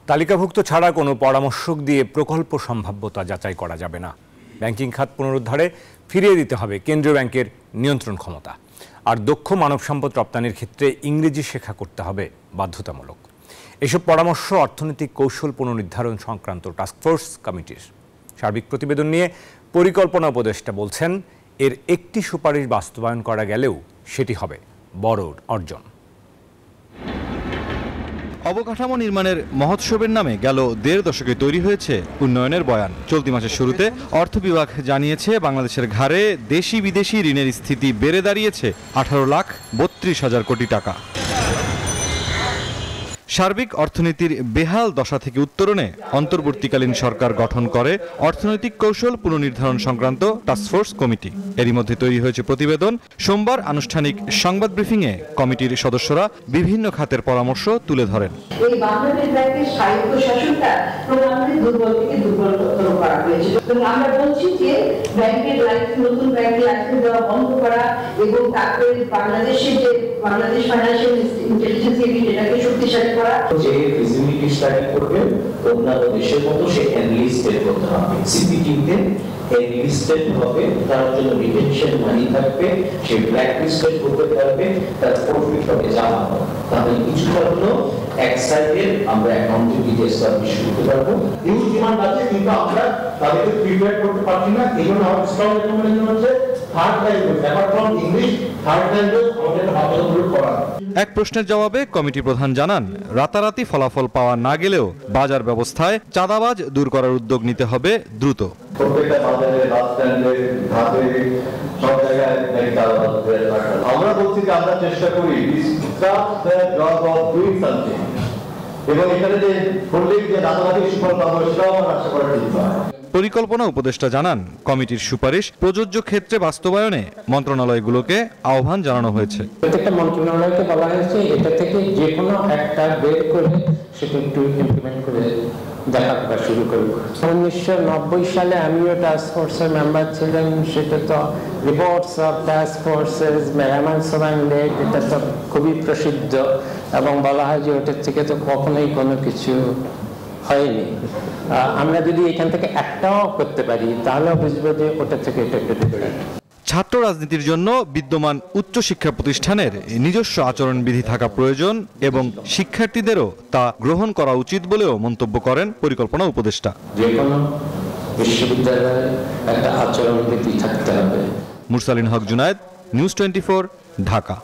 তালিকাভুক্ত ছাড়া কোনো পরামর্শক দিয়ে প্রকল্প সম্ভাব্যতা যাচাই করা যাবে না। ব্যাংকিং খাত পুনরুদ্ধারে ফিরিয়ে দিতে হবে কেন্দ্রীয় ব্যাংকের নিয়ন্ত্রণ ক্ষমতা। আর দক্ষ মানব সম্পদ রপ্তানির ক্ষেত্রে ইংরেজি শেখা করতে হবে বাধ্যতামূলক। এসব পরামর্শ অর্থনৈতিক কৌশল পুনর্নির্ধারণ সংক্রান্ত টাস্কফোর্স কমিটির। সার্বিক প্রতিবেদন নিয়ে পরিকল্পনা উপদেষ্টা বলছেন, এর একটি সুপারিশ বাস্তবায়ন করা গেলেও সেটি হবে বড় অর্জন। অবকাঠামো নির্মাণের মহোৎসবের নামে গেল ১.৫ দশকে তৈরি হয়েছে উন্নয়নের বয়ান। চলতি মাসের শুরুতে অর্থ বিভাগ জানিয়েছে, বাংলাদেশের ঘাড়ে দেশি বিদেশি ঋণের স্থিতি বেড়ে দাঁড়িয়েছে ১৮,৩২,০০০ কোটি টাকা। সার্বিক অর্থনীতির বেহাল দশা থেকে উত্তরণে অন্তর্বর্তীকালীন সরকার গঠন করে অর্থনৈতিক কৌশল পুনর্নির্ধারণ সংক্রান্ত টাস্কফোর্স কমিটি। এরই মধ্যে তৈরি হয়েছে প্রতিবেদন। সোমবার আনুষ্ঠানিক সংবাদ ব্রিফিংয়ে কমিটির সদস্যরা বিভিন্ন খাতের পরামর্শ তুলে ধরেন। এই বাংলাদেশ ব্যাংকের স্বায়ত্তশাসনটা প্রধানমন্ত্রী দুর্বল থেকে দুর্বলতর করা হয়েছে এবং আমরা বলছি যে ব্যাংকের লাইসেন্স, নতুন ব্যাংকের লাইসেন্স দেওয়া বন্ধ করা এবং তারপরে বাংলাদেশের যে বাংলাদেশ ফাইন্যান্সিয়াল ইন্টেলিজেন্স ইউনিট এটাকে শক্তিশালী করা। যে ফিজিবিলিটি স্টাডি করবে অন্যান্য দেশের মতো সে এনলিস্টেড করতে হবে, সিপিটিতে এনলিস্টেড হবে, তার জন্য রিটেনশন মানি থাকবে, সে ব্ল্যাক লিস্টেড করতে পারবে, তার প্রফিট হবে জমা হবে। তাহলে কিছুটা হলো এক সাইডে আমরা অ্যাকাউন্টেবিলিটি এস্টাবলিশ করতে পারবো। হিউজ ডিমান্ড আছে, কিন্তু আমরা তাদেরকে প্রিপেয়ার করতে পারছি না। এই জন্য আমার স্ট্রং রেকমেন্ডেশন হচ্ছে third language, apart from English, third language আমাদের বাধ্যতামূলক করা। এক প্রশ্নের জবাবে কমিটি প্রধান জানান, রাতারাতি ফলাফল পাওয়া না গেলেও বাজার ব্যবস্থায় চাঁদাবাজ দূর করার উদ্যোগ নিতে হবে দ্রুত। প্রত্যেকটা বাজারে, বাস স্ট্যান্ডে, ঘাটে, সব জায়গায় আমরা বলছি যে আমরা চেষ্টা করি এবং এখানে যে করলেই যে রাতারাতি সুফল পাবো সেটাও আমার আশা করা ঠিক নয়। পরিকল্পনা উপদেষ্টা জানান, কমিটির সুপারিশ প্রযোজ্য ক্ষেত্রে বাস্তবায়নে মন্ত্রণালয়গুলোকে আহ্বান জানানো হয়েছে। প্রত্যেকটা মন্ত্রণালয়কে বলা হয়েছে এটা থেকে যে কোনো একটা বের করে সেটা একটু ইমপ্লিমেন্ট করে দেখা শুরু করব। 1990 সালে আমিও টাস্ক ফোর্সের মেম্বার ছিলাম। সেটা তো রিপোর্টস অফ টাস্ক ফোর্সেস মেহমান সোমান লেড, এটা তো খুবই প্রসিদ্ধ এবং বলা হয় যে ওটার থেকে তো কখনোই কোনো কিছু হয়নি। আমরা যদি এখান থেকে একটাও করতে পারি তাহলে বুঝবো যে ওটা থেকে এটা বেটার। ছাত্র রাজনীতির জন্য বিদ্যমান উচ্চশিক্ষা প্রতিষ্ঠানের নিজস্ব আচরণবিধি থাকা প্রয়োজন এবং শিক্ষার্থীদেরও তা গ্রহণ করা উচিত বলেও মন্তব্য করেন পরিকল্পনা উপদেষ্টা। যে কোনো বিশ্ববিদ্যালয়ে একটা আচরণবিধি থাকতে হবে। মুরসালিন হক জুনায়েদ, নিউজ 24, ঢাকা।